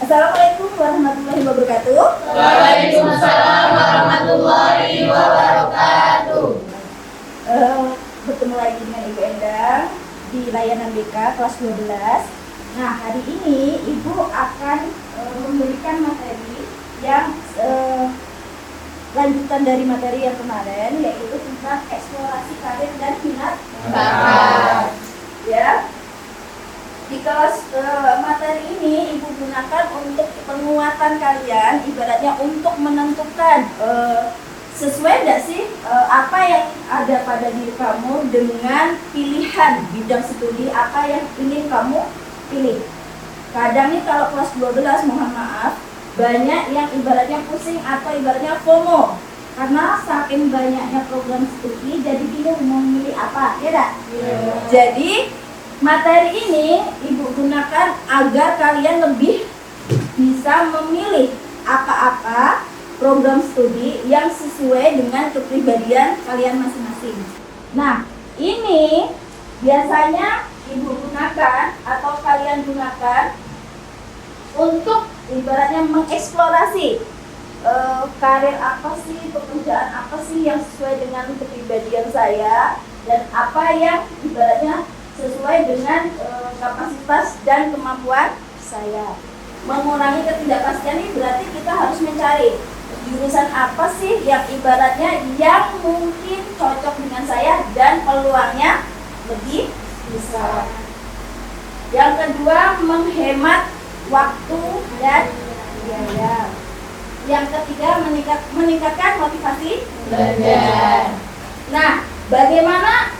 Assalamualaikum warahmatullahi wabarakatuh. Waalaikumsalam warahmatullahi wabarakatuh. Bertemu lagi dengan Ibu Endang di layanan BK kelas 12. Nah, hari ini Ibu akan memberikan materi yang lanjutan dari materi yang kemarin, yaitu tentang eksplorasi karir dan minat bakat. Ya. Di kelas materi ini Ibu gunakan untuk penguatan kalian, ibaratnya untuk menentukan sesuai tidak sih apa yang ada pada diri kamu dengan pilihan bidang studi apa yang ingin kamu pilih. Kadang nih kalau kelas 12, mohon maaf, banyak yang ibaratnya pusing atau ibaratnya FOMO karena saking banyaknya program studi jadi bingung mau memilih apa, ya tak? Jadi materi ini Ibu gunakan agar kalian lebih bisa memilih apa-apa program studi yang sesuai dengan kepribadian kalian masing-masing. Nah, ini biasanya Ibu gunakan atau kalian gunakan untuk ibaratnya mengeksplorasi karir apa sih, pekerjaan apa sih yang sesuai dengan kepribadian saya dan apa yang ibaratnya sesuai dengan kapasitas dan kemampuan saya. Mengurangi ketidakpastian ini berarti kita harus mencari jurusan apa sih yang ibaratnya yang mungkin cocok dengan saya dan peluangnya lebih besar. Yang kedua, menghemat waktu dan biaya. Yang ketiga, meningkatkan motivasi belajar. Nah, bagaimana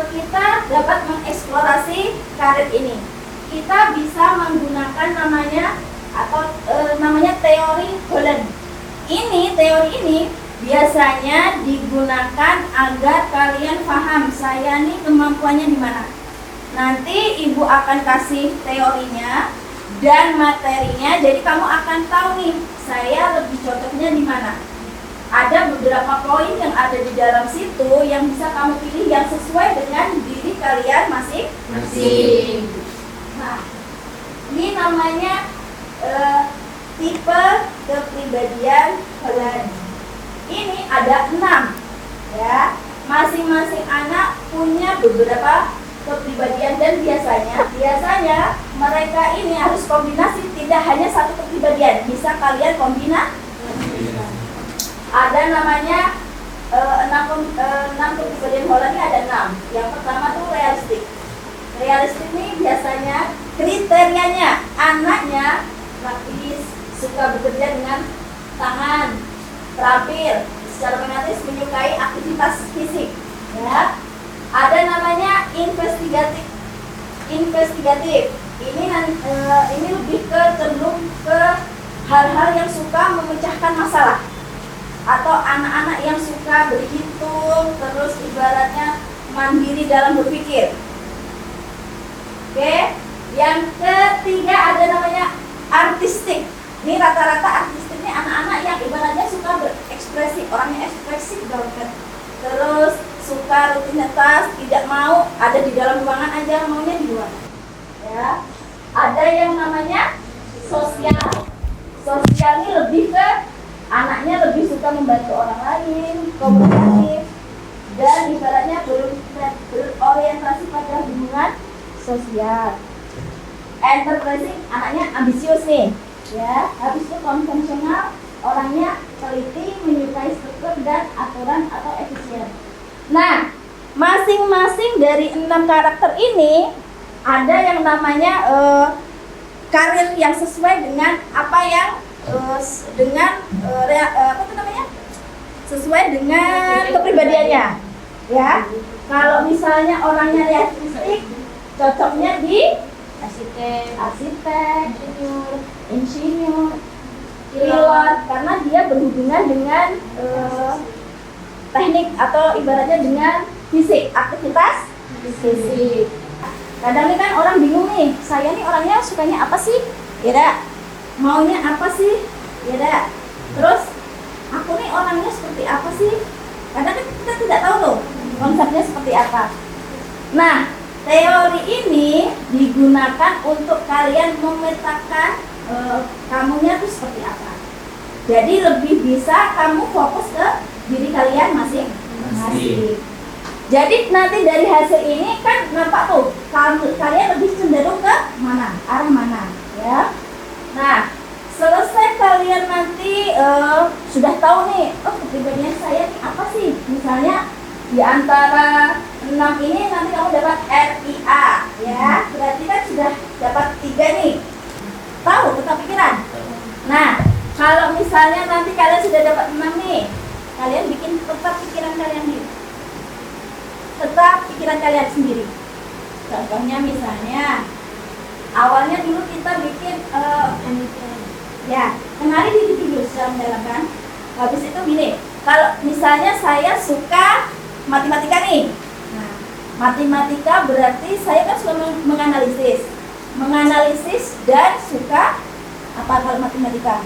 kita dapat mengeksplorasi karir ini? Kita bisa menggunakan namanya teori Holland. Teori ini biasanya digunakan agar kalian paham saya nih kemampuannya di mana. Nanti Ibu akan kasih teorinya dan materinya, jadi kamu akan tahu nih saya lebih cocoknya di mana. Ada beberapa poin yang ada di dalam situ yang bisa kamu pilih yang sesuai dengan diri kalian masing-masing. Nah, ini namanya tipe kepribadian Holland. Ini ada 6, ya. Masing-masing anak punya beberapa kepribadian dan biasanya mereka ini harus kombinasi, tidak hanya satu kepribadian. Bisa kalian kombinasi. Ada namanya 6 kepribadian Holland ini ada 6. Yang pertama tuh realistik. Realistik ini biasanya kriterianya anaknya praktis, suka bekerja dengan tangan, terampil, secara magnetis, menyukai aktivitas fisik. Ya. Ada namanya investigatif. Ini lebih cenderung ke hal-hal yang suka memecahkan masalah, atau anak-anak yang suka berhitung, terus ibaratnya mandiri dalam berpikir. Oke, yang ketiga ada namanya artistik. Ini rata-rata artistik ini anak-anak yang ibaratnya suka berekspresi, orangnya ekspresif banget. Terus suka rutinitas, tidak mau ada di dalam ruangan aja, maunya di luar. Ya. Ada yang namanya sosial. Sosial ini lebih ke anaknya lebih suka membantu orang lain, komunikatif, dan ibaratnya berorientasi pada hubungan sosial. Enterprising, anaknya ambisius nih, ya. Habis itu konvensional, orangnya teliti, menyukai struktur dan aturan atau efisien. Nah, masing-masing dari 6 karakter ini ada yang namanya karir yang sesuai dengan apa yang sesuai dengan kepribadiannya, ya. Kalau misalnya orangnya realistik, cocoknya di arsitek, insinyur, pilot, karena dia berhubungan dengan teknik atau ibaratnya dengan fisik, aktivitas fisik. Kadang kan orang bingung nih, saya nih orangnya sukanya apa sih? Ya, maunya apa sih? Ya, terus aku nih orangnya seperti apa sih? Kadang kan kita tidak tahu tuh konsepnya seperti apa. Nah, teori ini digunakan untuk kalian memetakan kamunya tuh seperti apa. Jadi lebih bisa kamu fokus ke diri kalian masing-masing. Jadi nanti dari hasil ini kan nampak tuh kalian lebih cenderung ke mana, arah mana, ya. Nah, selesai kalian nanti sudah tahu nih, oh kepribadian saya nih apa sih? Misalnya di antara 6 ini nanti kamu dapat RIA, ya. Berarti kan sudah dapat 3 nih. Tahu peta pikiran? Nah, kalau misalnya nanti kalian sudah dapat 6 nih, kalian bikin peta pikiran kalian nih. Peta pikiran kalian sendiri. Contohnya misalnya, awalnya dulu kita bikin ya, kemarin di video secara mendalam kan. Habis itu gini, kalau misalnya saya suka matematika nih. Nah, matematika berarti saya kan suka menganalisis dan suka apa kalau matematika?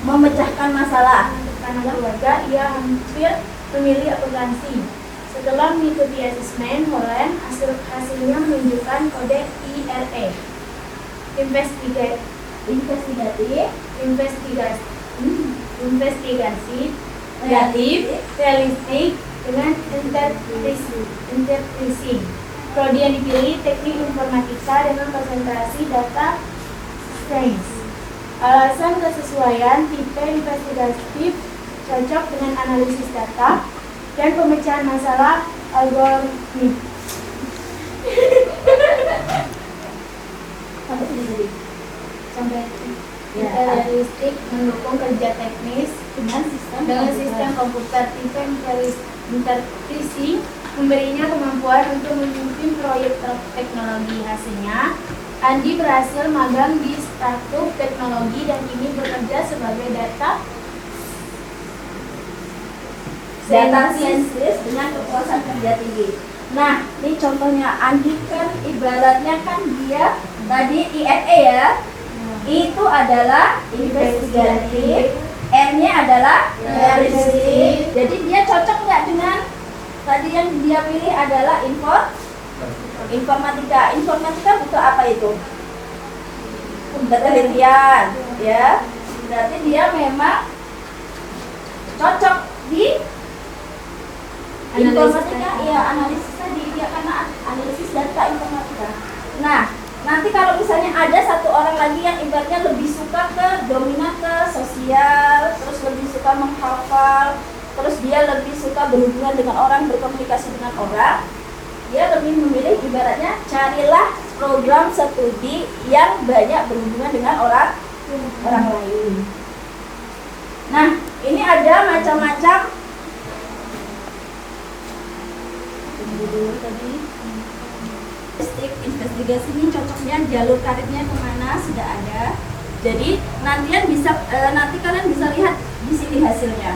Memecahkan masalah. Karena keluarga, ia hampir memilih akuntansi. Setelah mengikuti asesmen Holland, hasilnya menunjukkan kode IRE. Investigasi, realistik, dengan interpreting. Prodi yang dipilih teknik informatika dengan konsentrasi data science. Alasan kesesuaian tipe investigatif cocok dengan analisis data dan pemecahan masalah algoritmik. Sampai realistik mendukung kerja teknis Dengan sistem komputer. Tipe interpresi memberinya kemampuan untuk memimpin proyek teknologi. Hasilnya, Andi berhasil magang di startup teknologi dan kini bekerja sebagai data scientist dengan kepuasan kerja tinggi. Nah, ini contohnya Andi kan ibaratnya kan dia tadi IRE ya. Itu adalah investigatif, R-nya adalah realistik. Jadi dia cocok nggak dengan tadi yang dia pilih adalah informatika. Informatika butuh apa itu? Penelitian, ya. Berarti dia memang cocok di informatika, ya analisis tadi dia karena analisis data informatika. Nah, nanti kalau misalnya ada satu orang lagi yang ibaratnya lebih suka dominan ke sosial, terus lebih suka menghafal, terus dia lebih suka berhubungan dengan orang, berkomunikasi dengan orang, dia lebih memilih ibaratnya carilah program studi yang banyak berhubungan dengan orang lain. Nah, ini ada macam-macam investigasi ini cocoknya jalur karirnya kemana sudah ada. Jadi nanti kalian bisa lihat di sini hasilnya.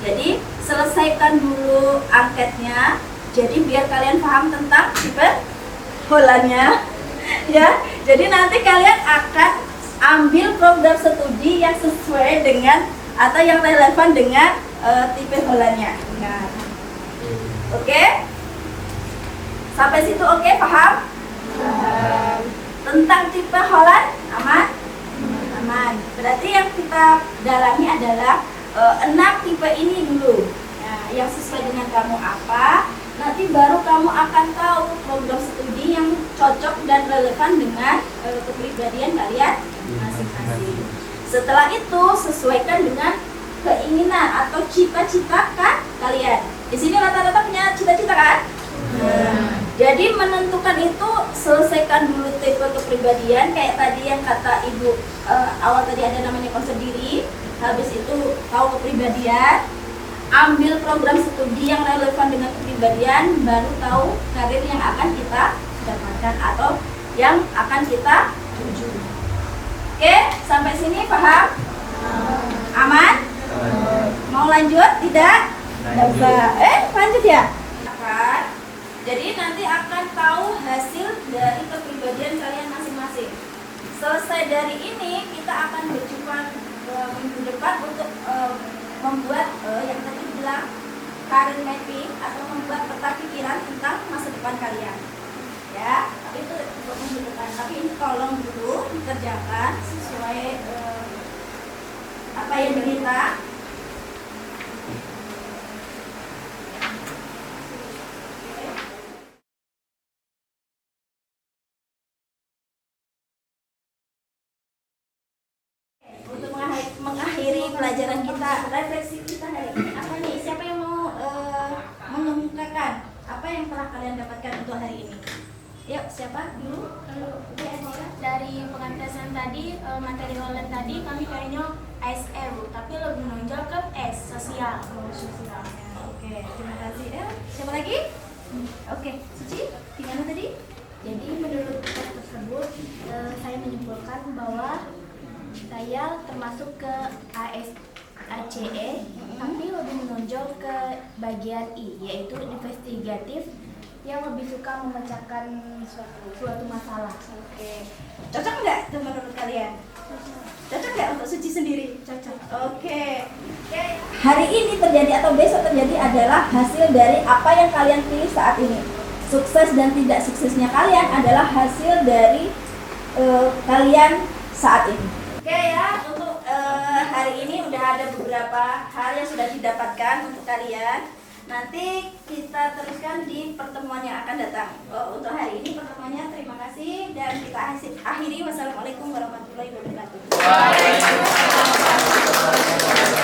Jadi selesaikan dulu angketnya. Jadi biar kalian paham tentang tipe Hollandnya, ya. Jadi nanti kalian akan ambil program studi yang sesuai dengan atau yang relevan dengan tipe Hollandnya. Nah, oke? Sampai situ oke? Paham? Tentang tipe Holland aman? Aman. Berarti yang kita dalami adalah 6 tipe ini dulu. Nah, yang sesuai dengan kamu apa? Nanti baru kamu akan tahu program studi yang cocok dan relevan dengan kepribadian kalian masing-masing. Setelah itu sesuaikan dengan keinginan atau cita-cita kan kalian. Di sini rata-rata punya cita-cita kan? Jadi menentukan itu selesaikan dulu tipe kepribadian kayak tadi yang kata ibu awal tadi ada namanya konsep diri. Habis itu tahu kepribadian, ambil program studi yang relevan dengan kepribadian, baru tahu karir yang akan kita dapatkan atau yang akan kita tuju. Oke, sampai sini paham? Aman? Mau lanjut? Tidak? Lanjut ya? Jadi nanti akan tahu hasil dari kepribadian kalian masing-masing. Selesai dari ini, kita akan berjumpa minggu depan untuk membuat yang tadi bilang career mapping atau membuat peta pikiran tentang masa depan kalian. Ya, tapi itu untuk minggu depan. Tapi ini tolong dulu dikerjakan sesuai apa yang diminta. Untuk mengakhiri pelajaran kita, refleksi kita hari ini apa nih? Siapa yang mau mengemukakan apa yang telah kalian dapatkan untuk hari ini? Yuk, siapa dulu? Dari pengantasan tadi, materi online tadi kami kayaknya ASR, tapi lebih menonjol ke S, sosial. Sosial. Oke, terima kasih. Siapa lagi? Oke, Suci, gimana tadi? Jadi menurut tes tersebut, saya menyimpulkan bahwa saya termasuk ke ACE, tapi lebih menonjol ke bagian I, yaitu investigatif, yang lebih suka memecahkan suatu masalah. Oke, cocok nggak tuh menurut kalian? Cocok nggak untuk Suci sendiri? Cocok. Oke. Hari ini terjadi atau besok terjadi adalah hasil dari apa yang kalian pilih saat ini. Sukses dan tidak suksesnya kalian adalah hasil dari kalian saat ini. Oke ya, untuk hari ini udah ada beberapa hal yang sudah didapatkan untuk kalian. Nanti kita teruskan di pertemuan yang akan datang. Untuk hari ini pertemuannya terima kasih dan kita akhiri. Wassalamualaikum warahmatullahi wabarakatuh. Waalaikumsalam.